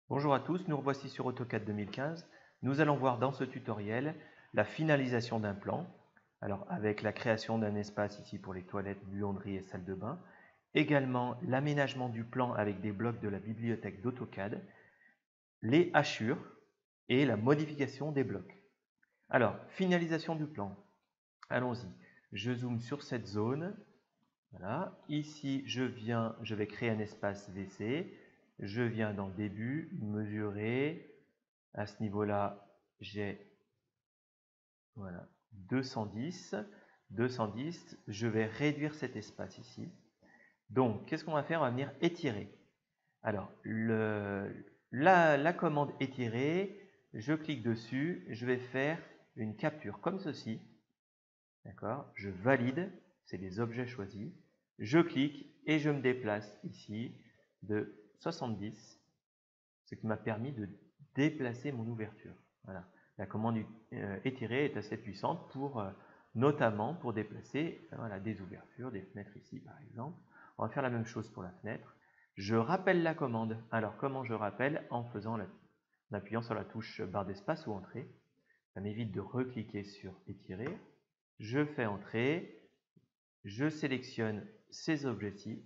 Bonjour à tous, nous revoici sur AutoCAD 2015. Nous allons voir dans ce tutoriel la finalisation d'un plan, alors avec la création d'un espace ici pour les toilettes, buanderie et salle de bain, également l'aménagement du plan avec des blocs de la bibliothèque d'AutoCAD, les hachures et la modification des blocs. Alors, finalisation du plan. Allons-y. Je zoome sur cette zone. Voilà. Ici, je vais créer un espace WC. Je viens dans début, mesurer. À ce niveau-là, j'ai voilà, 210. 210. Je vais réduire cet espace ici. Donc, qu'est-ce qu'on va faire? On va venir étirer. Alors, la commande étirer, je clique dessus, je vais faire une capture comme ceci. D'accord? Je valide, c'est les objets choisis. Je clique et je me déplace ici de 70, ce qui m'a permis de déplacer mon ouverture. Voilà. La commande étirer est assez puissante pour notamment pour déplacer voilà, des ouvertures, des fenêtres ici par exemple. On va faire la même chose pour la fenêtre. Je rappelle la commande. Alors comment je rappelle? En appuyant sur la touche barre d'espace ou entrée. Ça m'évite de recliquer sur étirer. Je fais entrer, je sélectionne ces objets-ci,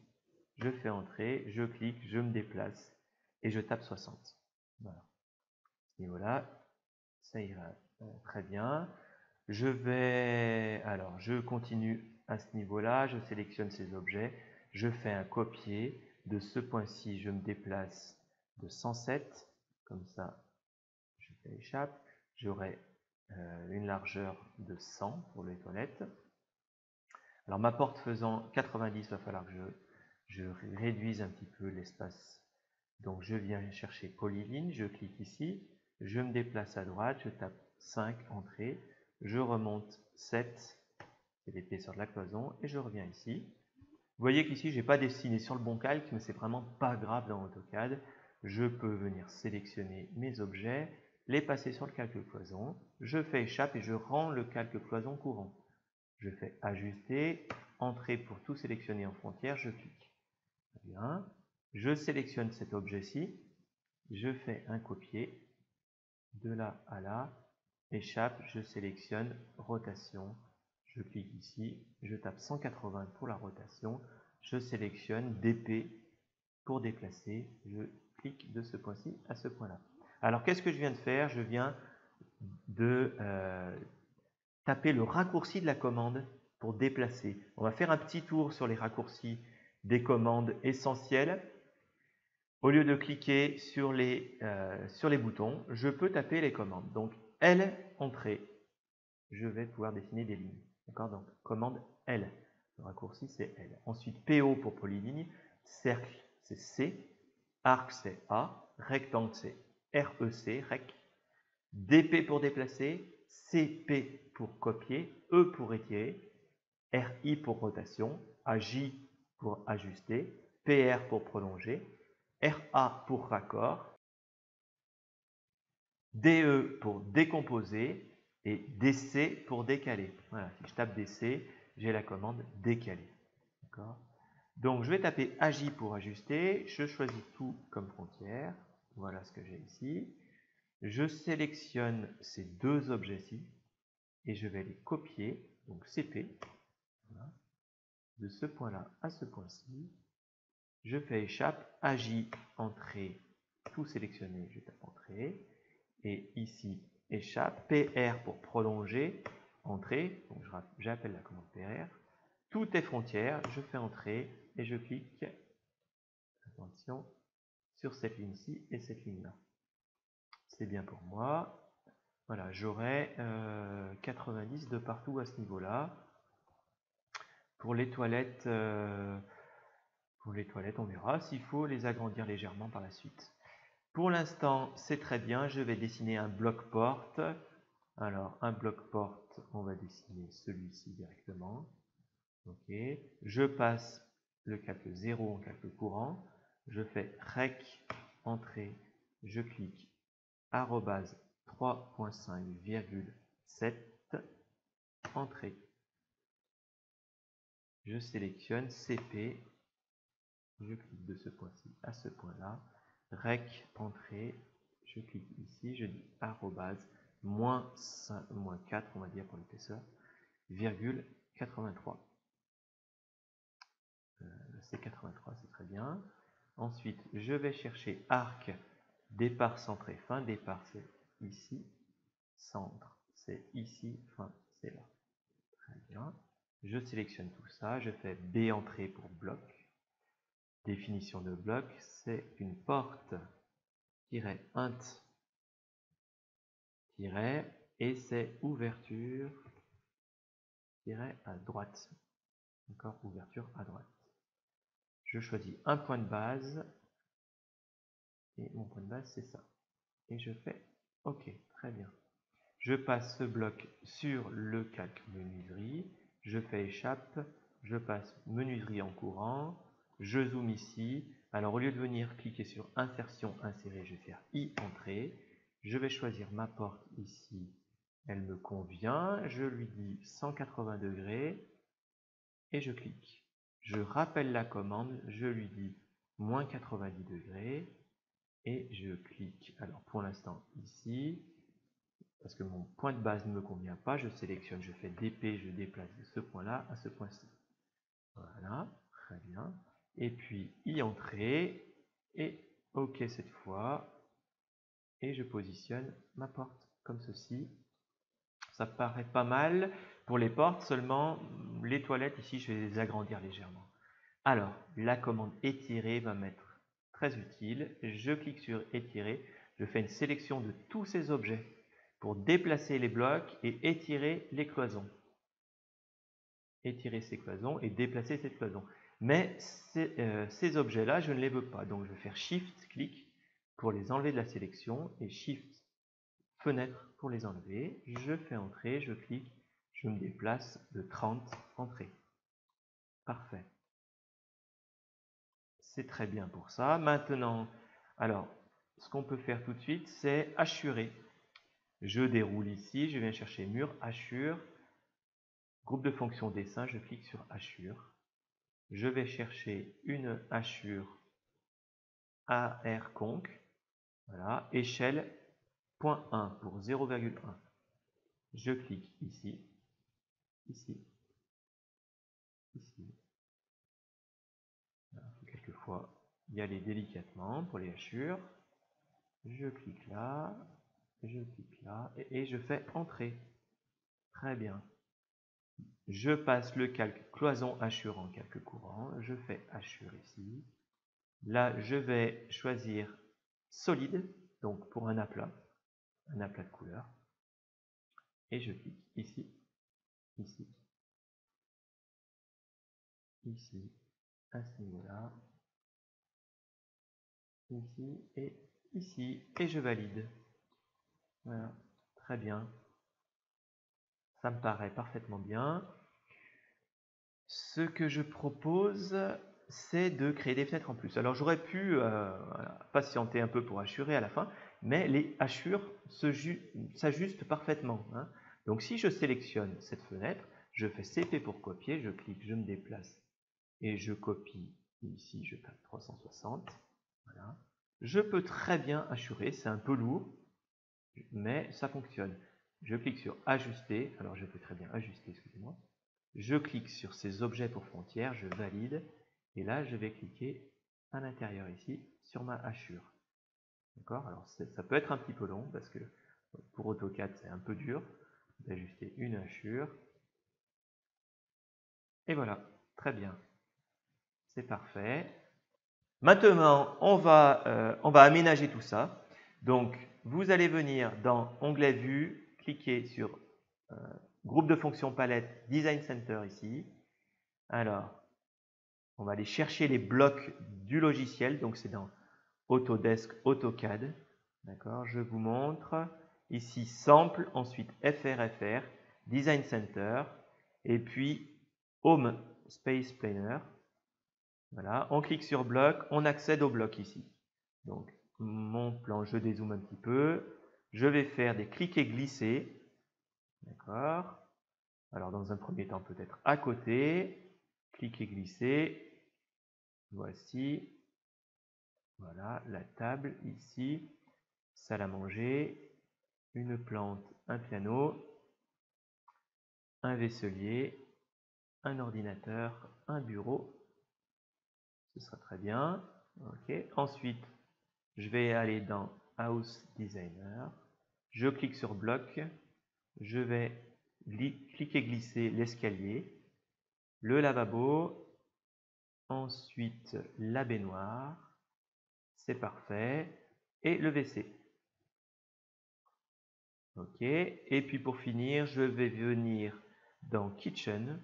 je fais entrer, je clique, je me déplace et je tape 60. Voilà. À ce niveau-là, ça ira très bien. Je continue à ce niveau-là, je sélectionne ces objets, je fais un copier. De ce point-ci, je me déplace de 107, comme ça, je fais échappe. J'aurai une largeur de 100 pour les toilettes. Alors ma porte faisant 90, il va falloir que je réduise un petit peu l'espace. Donc je viens chercher polyline, je clique ici, je me déplace à droite, je tape 5, entrée, je remonte 7, c'est l'épaisseur de la cloison, et je reviens ici. Vous voyez qu'ici, je n'ai pas dessiné sur le bon calque, mais c'est vraiment pas grave dans AutoCAD. Je peux venir sélectionner mes objets, les passer sur le calque cloison, je fais échappe et je rends le calque cloison courant. Je fais ajuster, entrée pour tout sélectionner en frontière, je clique. Très bien. Je sélectionne cet objet-ci, je fais un copier, de là à là, échappe, je sélectionne rotation, je clique ici, je tape 180 pour la rotation, je sélectionne DP pour déplacer, je clique de ce point-ci à ce point-là. Alors qu'est-ce que je viens de faire? Je viens de taper le raccourci de la commande pour déplacer. On va faire un petit tour sur les raccourcis des commandes essentielles. Au lieu de cliquer sur les boutons, je peux taper les commandes. Donc, L, entrée. Je vais pouvoir dessiner des lignes. D'accord? Donc, commande L. Le raccourci, c'est L. Ensuite, PO pour polyligne. Cercle, c'est C. Arc, c'est A. Rectangle, c'est REC, rec. DP pour déplacer. CP pour copier. E pour étirer. RI pour rotation. AJ pour ajuster. PR pour prolonger. RA pour raccord, DE pour décomposer et DC pour décaler. Voilà, si je tape DC, j'ai la commande décaler. Donc je vais taper AJ pour ajuster, je choisis tout comme frontière, voilà ce que j'ai ici. Je sélectionne ces deux objets-ci et je vais les copier, donc CP, voilà, de ce point-là à ce point-ci. Je fais échappe, AJ, entrée, tout sélectionné, je tape entrée. Et ici, échappe, PR pour prolonger, entrée, donc j'appelle la commande PR. Tout est frontière, je fais entrer et je clique, attention, sur cette ligne-ci et cette ligne-là. C'est bien pour moi. Voilà, j'aurai 90 de partout à ce niveau-là. Pour les toilettes, on verra s'il faut les agrandir légèrement par la suite. Pour l'instant, c'est très bien. Je vais dessiner un bloc porte. Alors, un bloc porte, on va dessiner celui-ci directement. OK. Je passe le calque 0 en calque courant. Je fais rec, entrée. Je clique arrobase 3.5,7, entrée. Je sélectionne CP. Je clique de ce point-ci à ce point-là. rec entrée, je clique ici, je dis arrobase, moins 4, on va dire pour l'épaisseur, virgule 83. C'est 83, c'est très bien. Ensuite, je vais chercher arc, départ centré, fin, départ c'est ici, centre c'est ici, fin c'est là. Très bien. Je sélectionne tout ça, je fais B entrée pour bloc. Définition de bloc, c'est une porte int et c'est ouverture à droite. D'accord, ouverture à droite. Je choisis un point de base et mon point de base c'est ça. Et je fais OK, très bien. Je passe ce bloc sur le calque menuiserie, je fais échappe, je passe menuiserie en courant, je zoome ici. Alors au lieu de venir cliquer sur insertion, insérer, je vais faire I entrée. Je vais choisir ma porte ici, elle me convient, je lui dis 180 degrés et je clique. Je rappelle la commande, je lui dis moins 90 degrés et je clique. Alors pour l'instant ici, parce que mon point de base ne me convient pas, je sélectionne, je fais DP, je déplace de ce point-là à ce point-ci. Voilà, très bien. Et puis y entrer et OK cette fois. Et je positionne ma porte comme ceci. Ça paraît pas mal pour les portes, seulement les toilettes ici, je vais les agrandir légèrement. Alors, la commande étirer va m'être très utile. Je clique sur étirer, je fais une sélection de tous ces objets pour déplacer les blocs et étirer les cloisons. Étirer ces cloisons et déplacer cette cloison. Mais ces objets-là, je ne les veux pas. Donc, je vais faire Shift, clic pour les enlever de la sélection et Shift, fenêtre pour les enlever. Je fais entrer, je clique, je me déplace de 30 entrées. Parfait. C'est très bien pour ça. Maintenant, alors, ce qu'on peut faire tout de suite, c'est hachurer. Je déroule ici, je viens chercher mur, hachure, groupe de fonctions dessin, je clique sur hachure. Je vais chercher une hachure AR conc, voilà, échelle 0.1 pour 0,1. Je clique ici, ici, ici. Il faut quelquefois y aller délicatement pour les hachures. Je clique là, et je fais entrer. Très bien. Je passe le calque cloison hachure en calque courant. Je fais hachure ici. Là, je vais choisir solide, donc pour un aplat de couleur. Et je clique ici, ici, ici, à ce niveau-là, ici et ici. Et je valide. Voilà, très bien. Ça me paraît parfaitement bien. Ce que je propose, c'est de créer des fenêtres en plus. Alors j'aurais pu patienter un peu pour hachurer à la fin, mais les hachures s'ajustent parfaitement. Hein. Donc si je sélectionne cette fenêtre, je fais CP pour copier, je clique, je me déplace et je copie ici, je tape 360. Voilà. Je peux très bien hachurer, c'est un peu lourd, mais ça fonctionne. Je clique sur ajuster, alors je peux très bien ajuster, excusez-moi. Je clique sur ces objets pour frontières, je valide, et là je vais cliquer à l'intérieur ici sur ma hachure. D'accord? Alors ça peut être un petit peu long parce que pour AutoCAD c'est un peu dur d'ajuster une hachure. Et voilà, très bien. C'est parfait. Maintenant, on va aménager tout ça. Donc, vous allez venir dans Onglet Vue, cliquer sur Groupe de fonctions palette Design Center ici. Alors, on va aller chercher les blocs du logiciel. Donc, c'est dans Autodesk AutoCAD. D'accord, je vous montre. Ici, Sample, ensuite FRFR, Design Center, et puis Home Space Planner. Voilà, on clique sur bloc, on accède au bloc ici. Donc, mon plan, je dézoome un petit peu. Je vais faire des cliquer glisser. D'accord. Alors, dans un premier temps, peut-être à côté. Cliquer glisser. Voici. Voilà, la table ici, salle à manger, une plante, un piano, un vaisselier, un ordinateur, un bureau. Ce sera très bien. Ok. Ensuite, je vais aller dans House Designer. Je clique sur bloc. Je vais cliquer glisser l'escalier, le lavabo, ensuite la baignoire. C'est parfait. Et le WC. Ok. Et puis pour finir, je vais venir dans Kitchen,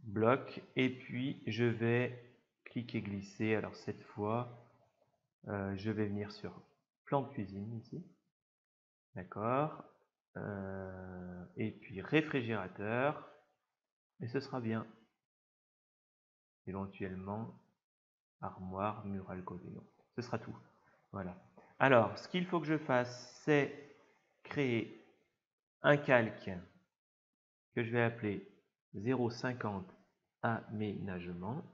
bloc, et puis je vais cliquer glisser. Alors cette fois, je vais venir sur plan de cuisine ici. D'accord. Et puis réfrigérateur. Et ce sera bien. Éventuellement, armoire, mur alcôve. Non, ce sera tout. Voilà. Alors, ce qu'il faut que je fasse, c'est créer un calque que je vais appeler 0,50 aménagement.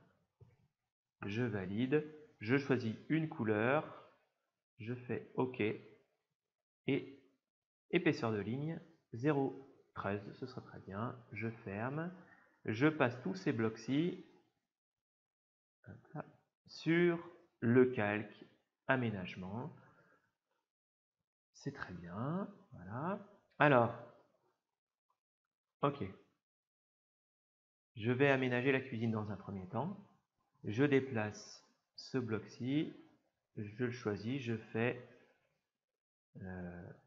Je valide. Je choisis une couleur. Je fais OK. Et épaisseur de ligne 0,13. Ce sera très bien. Je ferme. Je passe tous ces blocs-ci sur le calque aménagement. C'est très bien. Voilà. Alors, ok. Je vais aménager la cuisine dans un premier temps. Je déplace ce bloc-ci. Je le choisis. Je fais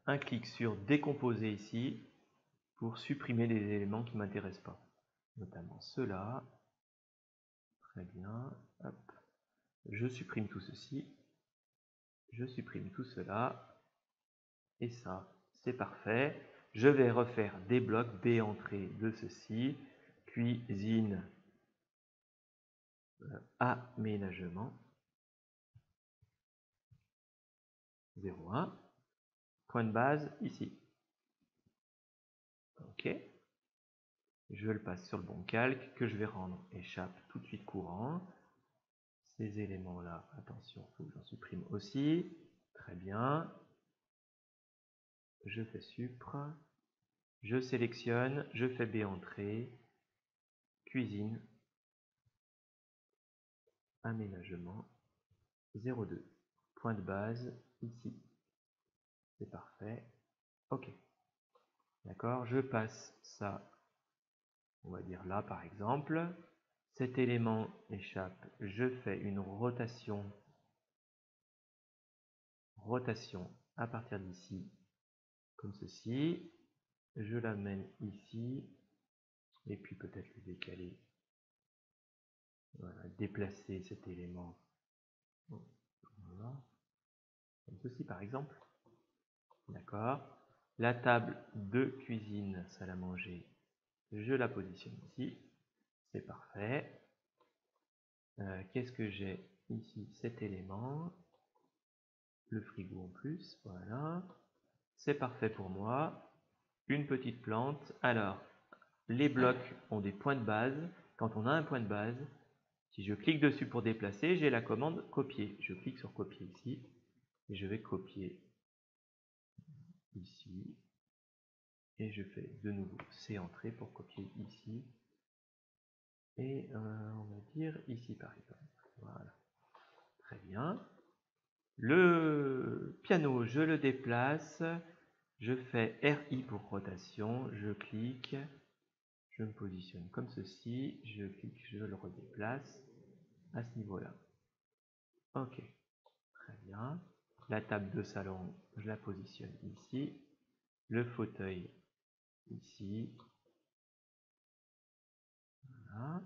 un clic sur décomposer ici pour supprimer les éléments qui ne m'intéressent pas. Notamment ceux-là. Très bien. Hop. Je supprime tout ceci. Je supprime tout cela. Et ça, c'est parfait. Je vais refaire des blocs, des entrées de ceci. Cuisine, aménagement. 0,1. Point de base ici. OK. Je le passe sur le bon calque que je vais rendre échappe tout de suite courant. Ces éléments-là, attention, il faut que j'en supprime aussi. Très bien. Je fais supr. Je sélectionne, je fais B entrée. Cuisine, aménagement, 0,2. Point de base ici. C'est parfait. OK. D'accord, je passe ça, on va dire là par exemple. Cet élément échappe, je fais une rotation à partir d'ici, comme ceci. Je l'amène ici, et puis peut-être le décaler. Voilà, déplacer cet élément. Voilà. Comme ceci par exemple. D'accord. La table de cuisine, salle à manger, je la positionne ici. C'est parfait. Qu'est-ce que j'ai ici? Cet élément. Le frigo en plus, voilà. C'est parfait pour moi. Une petite plante. Alors, les blocs ont des points de base. Quand on a un point de base, si je clique dessus pour déplacer, j'ai la commande copier. Je clique sur copier ici et je vais copier ici. Et je fais de nouveau C entrée pour copier ici. Et on va dire ici par exemple. Voilà. Très bien. Le piano, je le déplace. Je fais RI pour rotation. Je clique. Je me positionne comme ceci. Je clique, je le redéplace à ce niveau-là. Ok. Très bien. La table de salon, je la positionne ici. Le fauteuil ici. Voilà.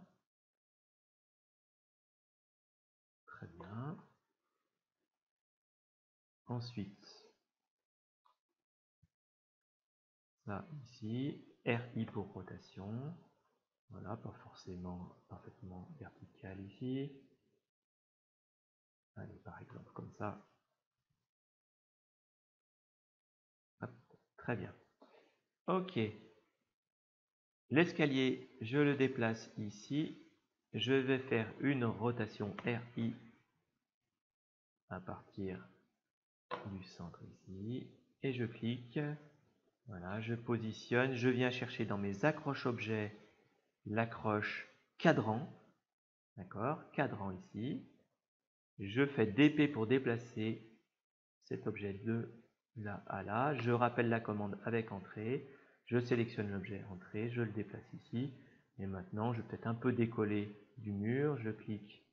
Très bien. Ensuite, ça ici, RI pour rotation. Voilà, pas forcément parfaitement vertical ici. Allez, par exemple, comme ça. Hop, très bien. Ok. L'escalier, je le déplace ici. Je vais faire une rotation RI à partir du centre ici, et je clique. Voilà, je positionne, je viens chercher dans mes accroches objets l'accroche cadran, d'accord, cadran ici. Je fais DP pour déplacer cet objet de là à là. Je rappelle la commande avec entrée. Je sélectionne l'objet entrée, je le déplace ici. Et maintenant, je vais peut-être un peu décoller du mur. Je clique,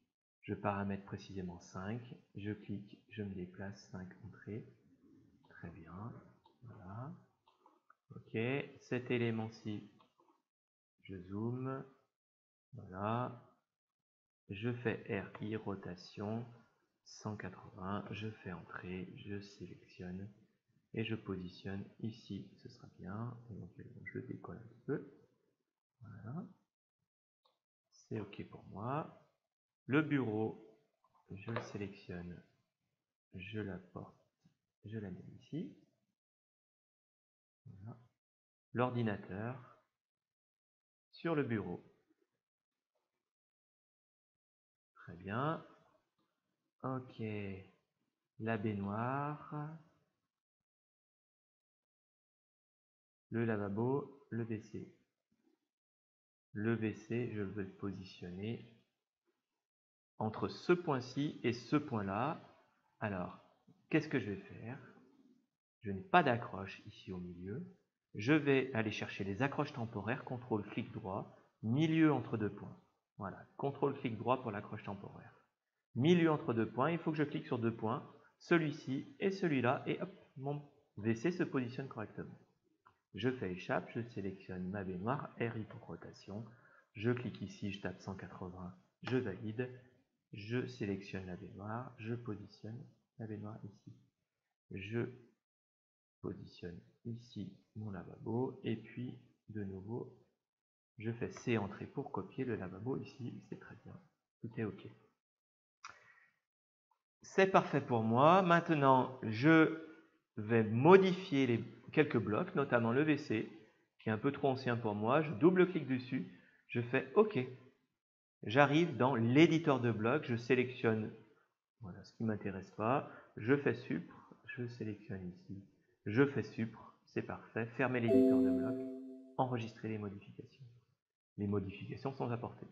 je paramètre précisément 5. Je clique, je me déplace 5 entrées. Très bien. Voilà. Ok. Cet élément-ci, je zoome. Voilà. Je fais RI, rotation, 180. Je fais entrée, je sélectionne. Et je positionne ici, ce sera bien. Éventuellement, je décolle un petit peu. Voilà. C'est OK pour moi. Le bureau, je le sélectionne, je l'apporte, je la mets ici. Voilà. L'ordinateur sur le bureau. Très bien. OK. La baignoire. Le lavabo, le WC. Le WC, je veux le positionner entre ce point-ci et ce point-là. Alors, qu'est-ce que je vais faire? Je n'ai pas d'accroche ici au milieu. Je vais aller chercher les accroches temporaires, CTRL clic droit, milieu entre deux points. Voilà, CTRL clic droit pour l'accroche temporaire. Milieu entre deux points, il faut que je clique sur deux points, celui-ci et celui-là, et hop, mon WC se positionne correctement. Je fais échappe, je sélectionne ma baignoire, RI pour rotation, je clique ici, je tape 180, je valide, je sélectionne la baignoire, je positionne la baignoire ici. Je positionne ici mon lavabo, et puis de nouveau, je fais C entrée pour copier le lavabo ici, c'est très bien, tout est OK. C'est parfait pour moi. Maintenant, je vais modifier quelques blocs, notamment le WC, qui est un peu trop ancien pour moi. Je double-clique dessus, je fais OK. J'arrive dans l'éditeur de blocs, je sélectionne voilà, ce qui ne m'intéresse pas, je fais supr, je sélectionne ici, je fais supr, c'est parfait. Fermer l'éditeur de blocs, enregistrer les modifications. Les modifications sont apportées,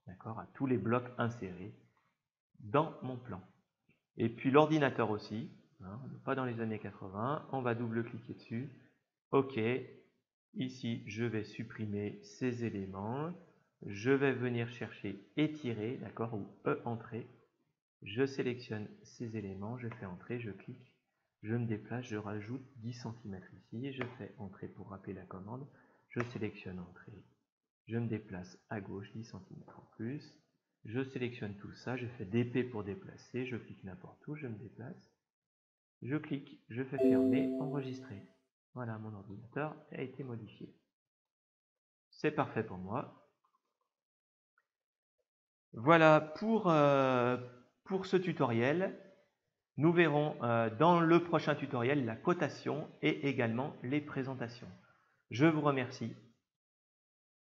d'accord, à tous les blocs insérés dans mon plan. Et puis l'ordinateur aussi, hein, pas dans les années 80, on va double-cliquer dessus. OK, ici je vais supprimer ces éléments, je vais venir chercher étirer, d'accord, ou E-entrée. Je sélectionne ces éléments, je fais entrer, je clique, je me déplace, je rajoute 10 cm ici, je fais entrer pour rappeler la commande, je sélectionne entrée, je me déplace à gauche 10 cm en plus. Je sélectionne tout ça, je fais DP pour déplacer, je clique n'importe où, je me déplace, je clique, je fais fermer, enregistrer. Voilà, mon ordinateur a été modifié. C'est parfait pour moi. Voilà pour ce tutoriel. Nous verrons dans le prochain tutoriel la cotation et également les présentations. Je vous remercie.